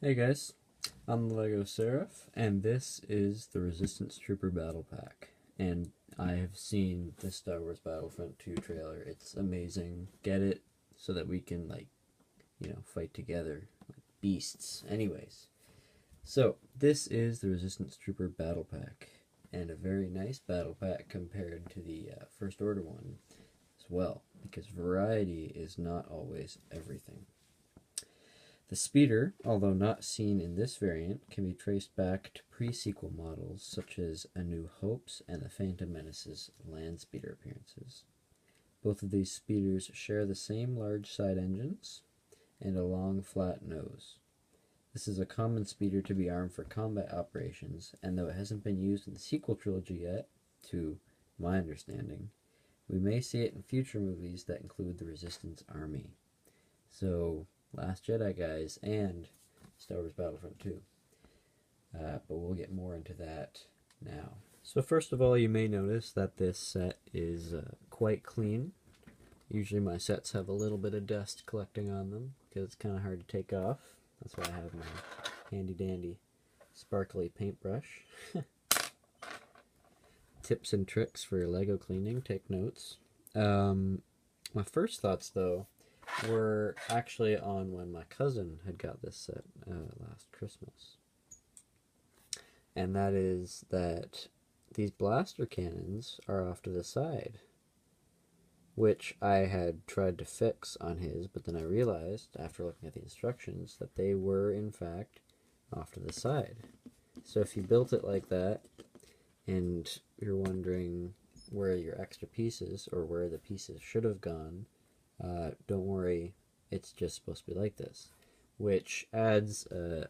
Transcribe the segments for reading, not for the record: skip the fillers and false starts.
Hey guys, I'm the Lego Seraph, and this is the Resistance Trooper Battle Pack. And I have seen the Star Wars Battlefront 2 trailer. It's amazing. Get it so that we can, fight together like beasts. Anyways, so this is the Resistance Trooper Battle Pack, and a very nice battle pack compared to the First Order one as well, because variety is not always everything. The speeder, although not seen in this variant, can be traced back to pre-sequel models such as A New Hope's and the Phantom Menace's land speeder appearances. Both of these speeders share the same large side engines and a long flat nose. This is a common speeder to be armed for combat operations, and though it hasn't been used in the sequel trilogy yet, to my understanding, we may see it in future movies that include the Resistance Army. So, Last Jedi, guys, and Star Wars Battlefront 2. But we'll get more into that now. So first of all, you may notice that this set is quite clean. Usually my sets have a little bit of dust collecting on them because it's kind of hard to take off. That's why I have my handy dandy sparkly paintbrush. Tips and tricks for Lego cleaning, take notes. My first thoughts, though, were actually on when my cousin had got this set last Christmas. And that is that these blaster cannons are off to the side, which I had tried to fix on his, but then I realized, after looking at the instructions, that they were, in fact, off to the side. So if you built it like that, and you're wondering where your extra pieces, or where the pieces should have gone, don't worry, it's just supposed to be like this, which adds a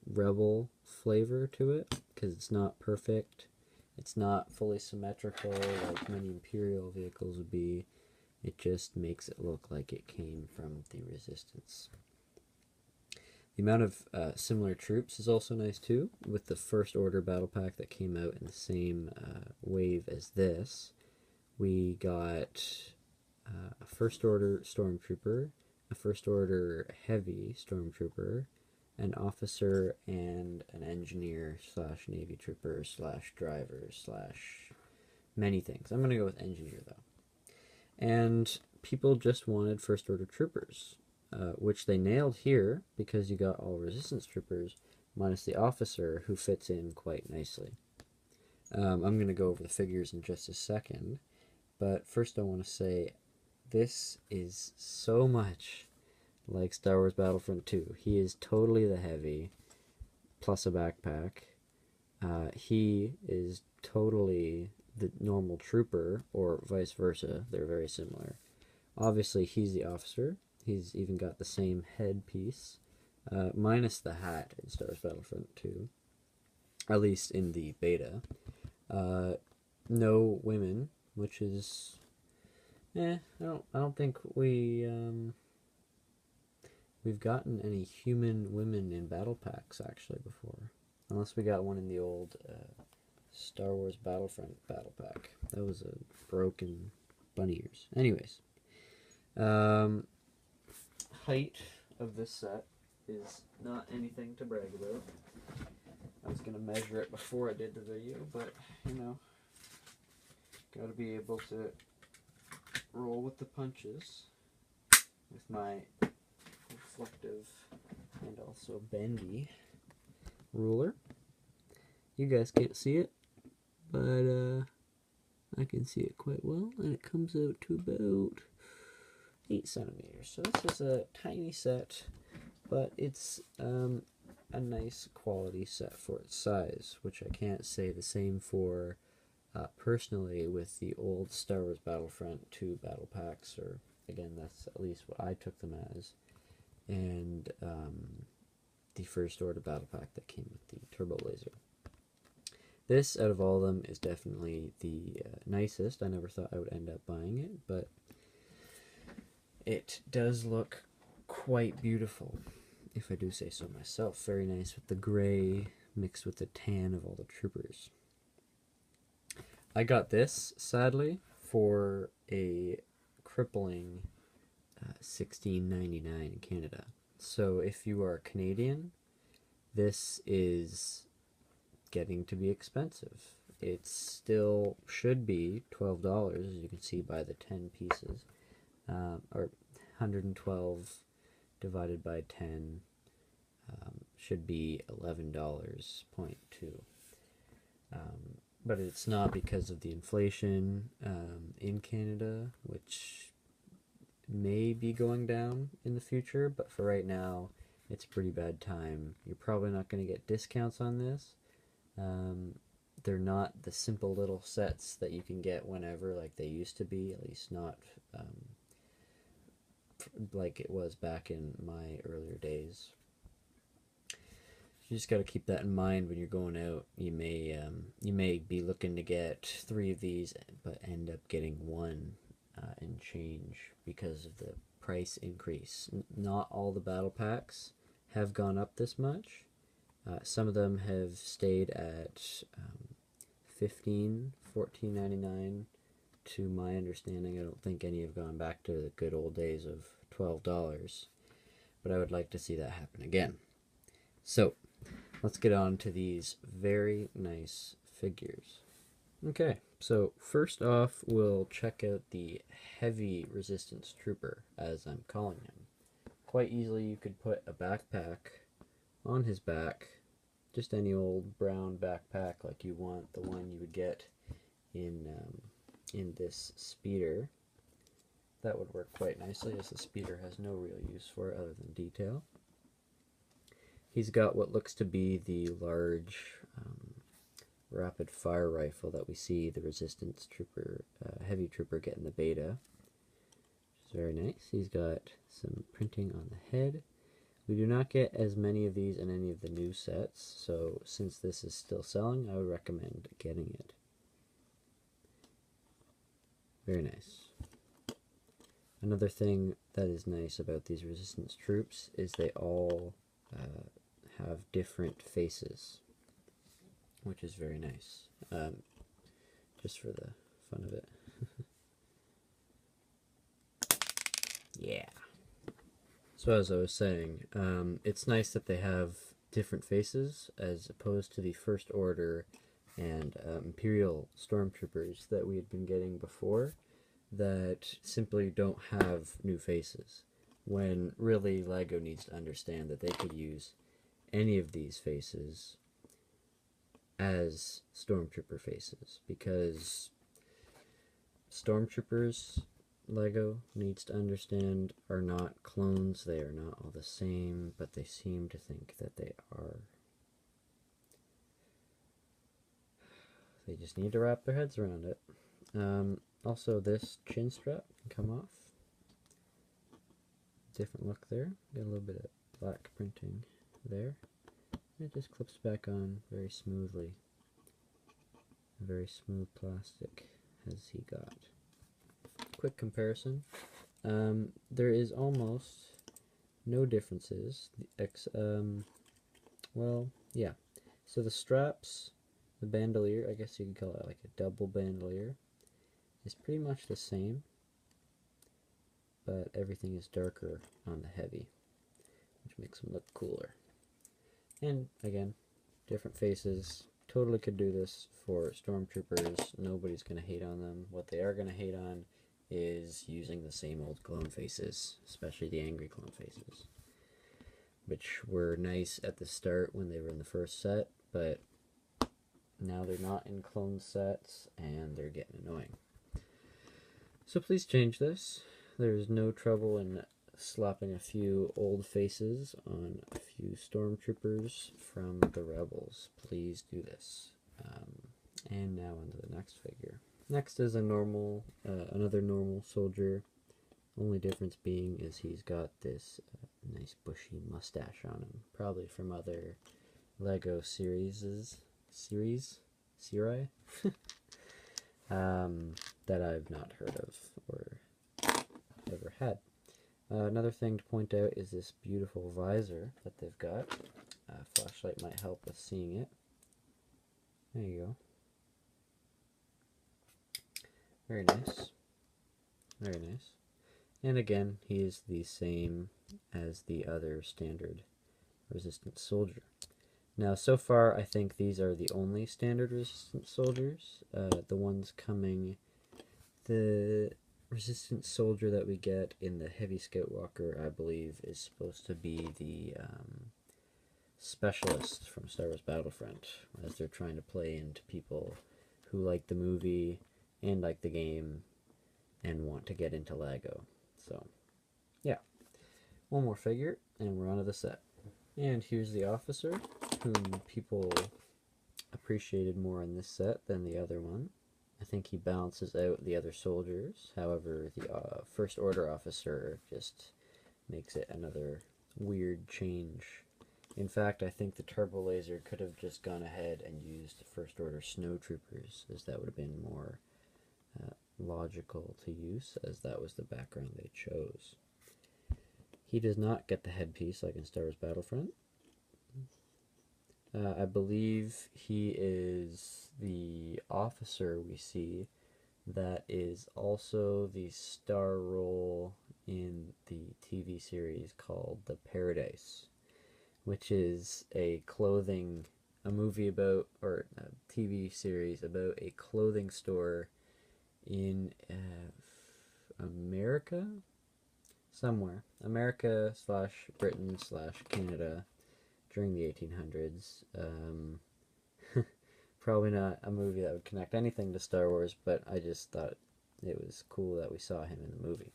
rebel flavor to it, because it's not perfect, it's not fully symmetrical like many Imperial vehicles would be. It just makes it look like it came from the Resistance. The amount of similar troops is also nice too, with the First Order battle pack that came out in the same wave as this. We got a First Order Stormtrooper, a First Order Heavy Stormtrooper, an officer, and an engineer slash Navy trooper slash driver slash many things. I'm going to go with engineer though. And people just wanted First Order troopers, which they nailed here because you got all Resistance troopers minus the officer, who fits in quite nicely. I'm going to go over the figures in just a second, but first I want to say this is so much like Star Wars Battlefront 2. He is totally the heavy, plus a backpack. He is totally the normal trooper, or vice versa. They're very similar. Obviously, he's the officer. He's even got the same headpiece, minus the hat in Star Wars Battlefront 2, at least in the beta. No women, which is... I don't think we've gotten any human women in battle packs actually before, unless we got one in the old Star Wars Battlefront battle pack. That was a broken bunny ears. Anyways, height of this set is not anything to brag about. I was gonna measure it before I did the video, but gotta be able to roll with the punches with my reflective and also bendy ruler. You guys can't see it, but I can see it quite well, and it comes out to about 8 centimeters. So this is a tiny set, but it's a nice quality set for its size, which I can't say the same for personally with the old Star Wars Battlefront 2 battle packs, or again, that's at least what I took them as, and the First Order battle pack that came with the turbo laser. This, out of all of them, is definitely the nicest. I never thought I would end up buying it, but it does look quite beautiful, if I do say so myself. Very nice with the gray mixed with the tan of all the troopers. I got this, sadly, for a crippling $16.99 in Canada. So if you are Canadian, this is getting to be expensive. It still should be $12, as you can see by the 10 pieces, or 112 divided by 10 should be $11.2. But it's not because of the inflation in Canada, which may be going down in the future, but for right now, it's a pretty bad time. You're probably not going to get discounts on this. They're not the simple little sets that you can get whenever like they used to be, at least not like it was back in my earlier days. You just got to keep that in mind when you're going out. You may be looking to get 3 of these, but end up getting 1 and change because of the price increase. Not all the battle packs have gone up this much. Some of them have stayed at $14.99. To my understanding, I don't think any have gone back to the good old days of $12, but I would like to see that happen again. So let's get on to these very nice figures. Okay, so first off, we'll check out the heavy resistance trooper, as I'm calling him. Quite easily you could put a backpack on his back, just any old brown backpack like you want, the one you would get in this speeder. That would work quite nicely, as the speeder has no real use for it other than detail. He's got what looks to be the large rapid fire rifle that we see the resistance trooper, heavy trooper get in the beta, which is very nice. He's got some printing on the head. We do not get as many of these in any of the new sets, so since this is still selling, I would recommend getting it. Very nice. Another thing that is nice about these resistance troops is they all have different faces, which is very nice, just for the fun of it. Yeah. So as I was saying, it's nice that they have different faces as opposed to the First Order and Imperial Stormtroopers that we had been getting before that simply don't have new faces, when really LEGO needs to understand that they could use any of these faces as Stormtrooper faces, because Stormtroopers, LEGO needs to understand, are not clones. They are not all the same, but they seem to think that they are. They just need to wrap their heads around it. Also, this chin strap can come off. Different look there. Got a little bit of black printing there. And it just clips back on very smoothly. Very smooth plastic has he got. Quick comparison. There is almost no differences. Well, yeah. So the straps, the bandolier, I guess you could call it like a double bandolier, is pretty much the same, but everything is darker on the heavy, which makes them look cooler. And again, different faces. Totally could do this for Stormtroopers. Nobody's going to hate on them. What they are going to hate on is using the same old clone faces, especially the angry clone faces, which were nice at the start when they were in the first set, but now they're not in clone sets and they're getting annoying. So please change this. There's no trouble in slapping a few old faces on a few Stormtroopers from the Rebels. Please do this. And now on to the next figure. Next is a normal, another normal soldier. Only difference being is he's got this nice bushy mustache on him, probably from other LEGO series that I've not heard of or ever had. Another thing to point out is this beautiful visor that they've got. Flashlight might help with seeing it. There you go. Very nice. Very nice. And again, he is the same as the other standard resistance soldier. Now, so far, I think these are the only standard resistance soldiers. The ones coming, the resistance soldier that we get in the Heavy Scout Walker, I believe, is supposed to be the specialist from Star Wars Battlefront, as they're trying to play into people who like the movie and like the game and want to get into LEGO. So, yeah. One more figure, and we're on to the set. And here's the officer, whom people appreciated more in this set than the other one. I think he balances out the other soldiers. However, the First Order officer just makes it another weird change. In fact, I think the turbo laser could have just gone ahead and used First Order snowtroopers, as that would have been more logical to use, as that was the background they chose. He does not get the headpiece like in Star Wars Battlefront. I believe he is the officer we see that is also the star role in the TV series called The Paradise, which is a movie about, or a TV series about a clothing store in America? Somewhere. America / Britain / Canada during the 1800s. Probably not a movie that would connect anything to Star Wars, but I just thought it was cool that we saw him in the movie.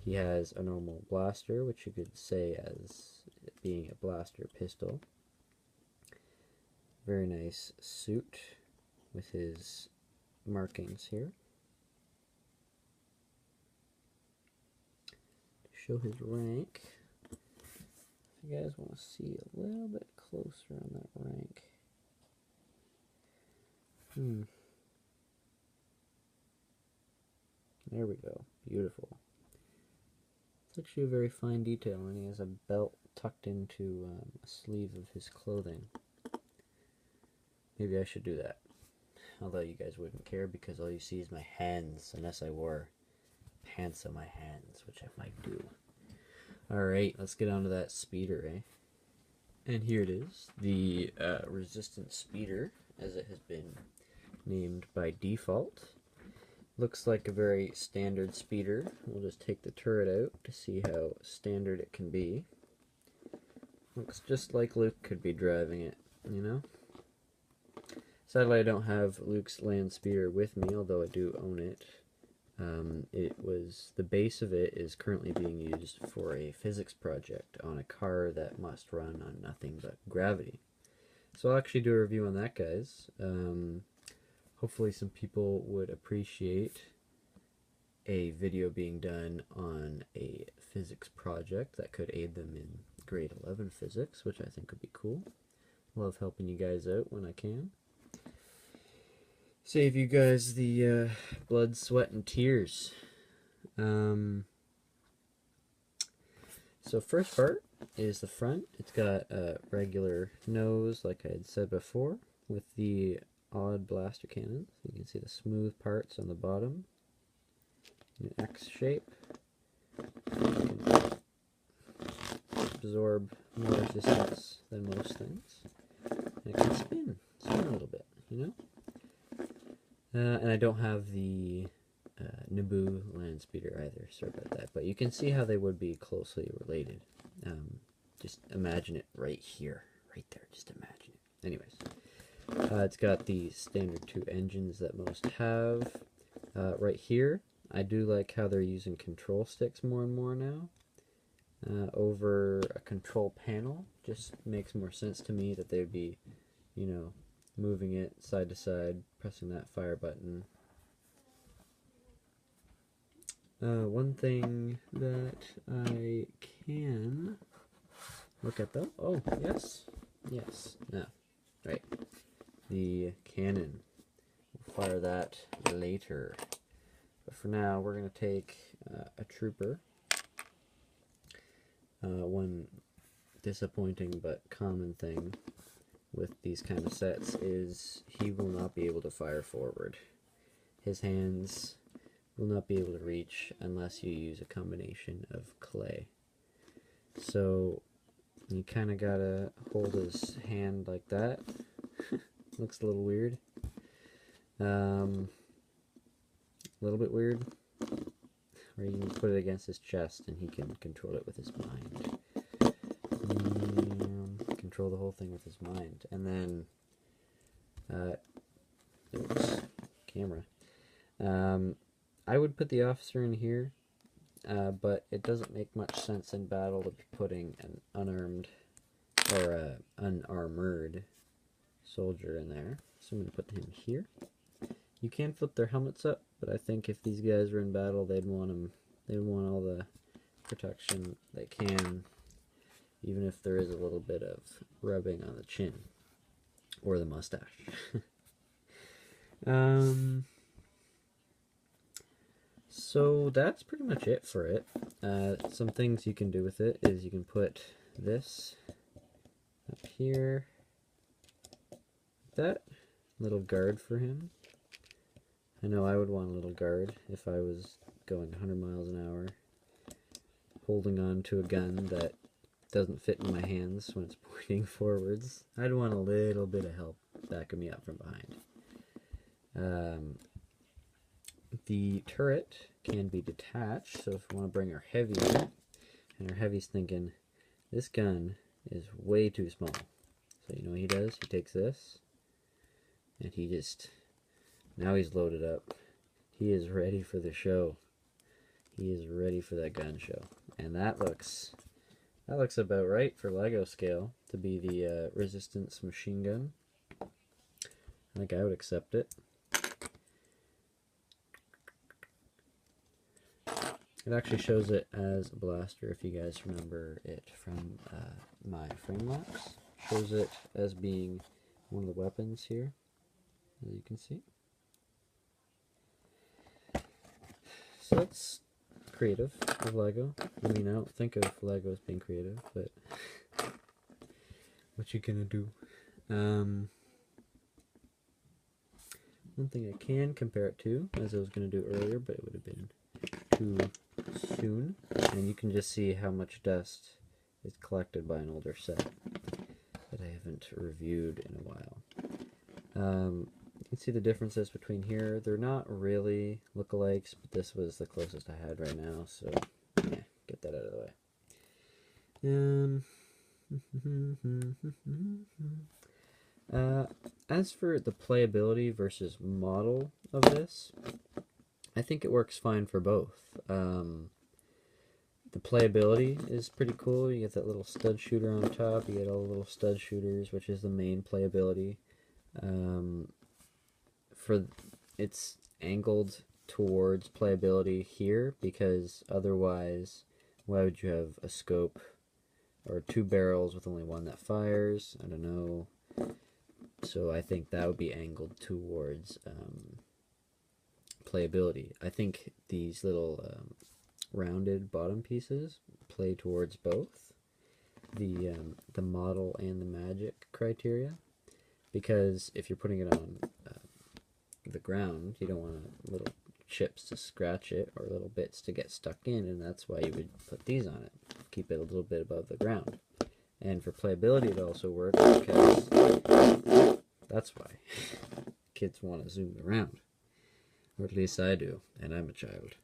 He has a normal blaster, which you could say as being a blaster pistol. Very nice suit with his markings here. To show his rank, if you guys want to see a little bit closer on that rank. There we go. Beautiful. It's actually a very fine detail, and he has a belt tucked into a sleeve of his clothing. Maybe I should do that. Although you guys wouldn't care because all you see is my hands, unless I wore pants on my hands, which I might do. Alright, let's get on to that speeder, eh? And here it is, the Resistance Speeder, as it has been named by default. Looks like a very standard speeder. We'll just take the turret out to see how standard it can be. Looks just like Luke could be driving it, you know? Sadly, I don't have Luke's land speeder with me, although I do own it. The base of it is currently being used for a physics project on a car that must run on nothing but gravity. So I'll actually do a review on that, guys. Hopefully some people would appreciate a video being done on a physics project that could aid them in grade 11 physics, which I think would be cool. Love helping you guys out when I can. Save you guys the blood, sweat, and tears. So first part is the front. It's got a regular nose, like I had said before, with the odd blaster cannons. You can see the smooth parts on the bottom. An X shape. You can absorb more resistance than most things. And it can spin a little bit, you know? And I don't have the Naboo land speeder either, sorry about that. But you can see how they would be closely related. Just imagine it right here, right there, just imagine it. Anyways, it's got the standard 2 engines that most have. Right here, I do like how they're using control sticks more and more now. Over a control panel, just makes more sense to me that they'd be, you know, moving it side to side, pressing that fire button. One thing that I can look at though, oh yes, no, right, the cannon. We'll fire that later, but for now we're going to take a trooper. One disappointing but common thing with these kind of sets is he will not be able to fire forward. His hands will not be able to reach unless you use a combination of clay. So you kind of gotta hold his hand like that. Looks a little weird. A little bit weird. Or you can put it against his chest and he can control it with his mind. Control the whole thing with his mind. And then, oops, camera. I would put the officer in here, but it doesn't make much sense in battle to be putting an unarmed or unarmored soldier in there. So I'm going to put him here. You can flip their helmets up, but I think if these guys were in battle, they'd want all the protection they can, even if there is a little bit of rubbing on the chin or the mustache. So that's pretty much it for it. Some things you can do with it is you can put this up here, that little guard for him. I know I would want a little guard if I was going 100 miles an hour, holding on to a gun that doesn't fit in my hands when it's pointing forwards. I'd want a little bit of help backing me up from behind. The turret can be detached, so if we want to bring our heavy in, and our heavy's thinking, this gun is way too small. So you know what he does? He takes this, and he just, now he's loaded up. He is ready for the show. He is ready for that gun show. And that looks about right for Lego scale to be the resistance machine gun. I think I would accept it. It actually shows it as a blaster, if you guys remember it from my frame lapse. Shows it as being one of the weapons here, as you can see. So that's creative of Lego. I mean, I don't think of Lego as being creative, but what you gonna do? One thing I can compare it to, as I was gonna do earlier, but it would have been too soon, and you can just see how much dust is collected by an older set that I haven't reviewed in a while. You can see the differences between here. They're not really lookalikes, but this was the closest I had right now, so yeah, get that out of the way. As for the playability versus model of this, I think it works fine for both. The playability is pretty cool. You get that little stud shooter on top. You get all the little stud shooters, which is the main playability. It's angled towards playability here, because otherwise, why would you have a scope or two barrels with only one that fires? I don't know. So I think that would be angled towards playability. I think these little rounded bottom pieces play towards both the model and the magic criteria, because if you're putting it on the ground, you don't want little chips to scratch it or little bits to get stuck in, and that's why you would put these on it, keep it a little bit above the ground. And for playability it also works, because that's why kids want to zoom around, or at least I do, and I'm a child.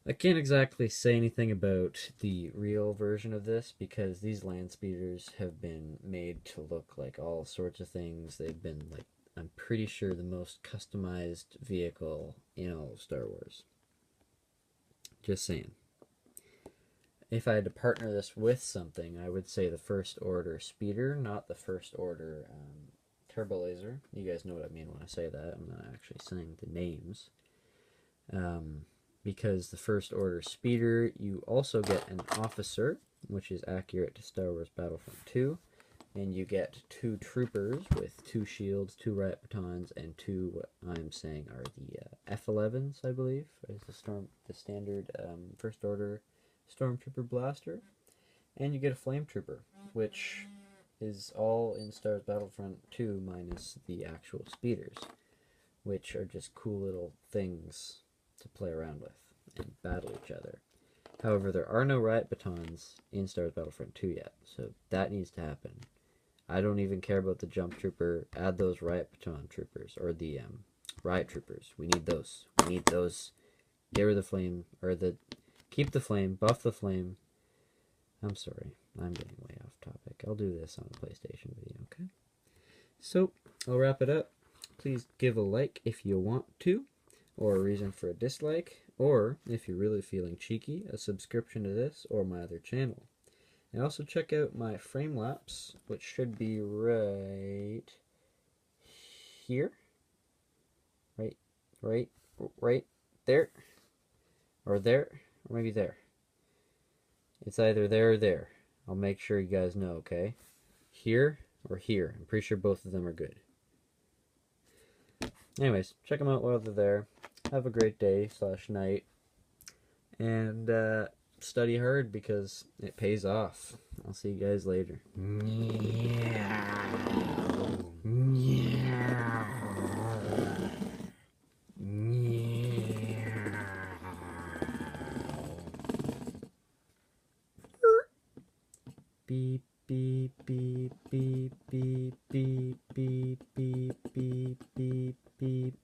I can't exactly say anything about the real version of this, because these land speeders have been made to look like all sorts of things. They've been, like, I'm pretty sure the most customized vehicle in all of Star Wars. Just saying. If I had to partner this with something, I would say the First Order speeder, not the First Order turbo laser. You guys know what I mean when I say that. I'm not actually saying the names. Because the First Order speeder, you also get an officer, which is accurate to Star Wars Battlefront 2, and you get 2 troopers with 2 shields, 2 riot batons, and 2, what I'm saying are the F-11s, I believe, is the standard First Order Stormtrooper blaster, and you get a flame trooper, which is all in Star Wars Battlefront 2 minus the actual speeders, which are just cool little things to play around with and battle each other. However, there are no riot batons in Star Wars Battlefront 2 yet, so that needs to happen. I don't even care about the jump trooper. Add those riot baton troopers, or the riot troopers. We need those. We need those. Get rid of the flame, or keep the flame, buff the flame. I'm sorry, I'm getting way off topic. I'll do this on a PlayStation video, okay? So, I'll wrap it up. Please give a like if you want to, or a reason for a dislike, or, if you're really feeling cheeky, a subscription to this or my other channel. And also check out my frame lapse, which should be right here. Right there. Or there, or maybe there. It's either there or there. I'll make sure you guys know, okay? Here or here. I'm pretty sure both of them are good. Anyways, check them out while they're there. Have a great day / night. And study hard because it pays off. I'll see you guys later. Beep, beep, beep, beep, beep, beep, beep, beep, beep, beep, beep.